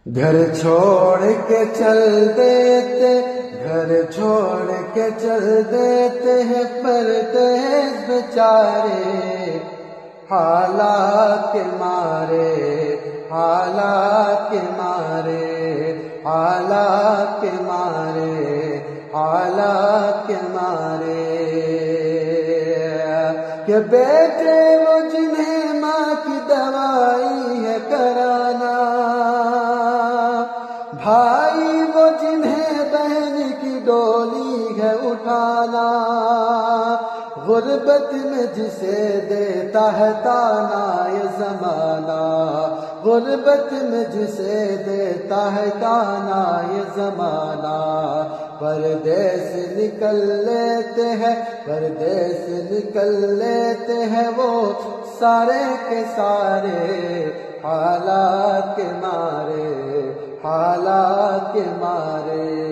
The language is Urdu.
گھر چھوڑ کے چل دیتے، گھر چھوڑ کے چل دیتے ہیں پردیس بیچارے، حالات کے مارے، حالات کے مارے، حالات کے مارے، حالات کے مارے، کہ بیٹے وہ جنہیں ماں کی دوائی ہے کرانا، بھائی وہ جنہیں بہن کی ڈولی ہے اٹھانا، غربت میں جسے دیتا ہے تانا یہ زمانہ، غربت میں جسے دیتا ہے تانا یہ زمانہ، پردیس نکل لیتے ہیں، پردیس نکل لیتے ہیں وہ سارے کے سارے، حالات کے مارے، حالات کے مارے۔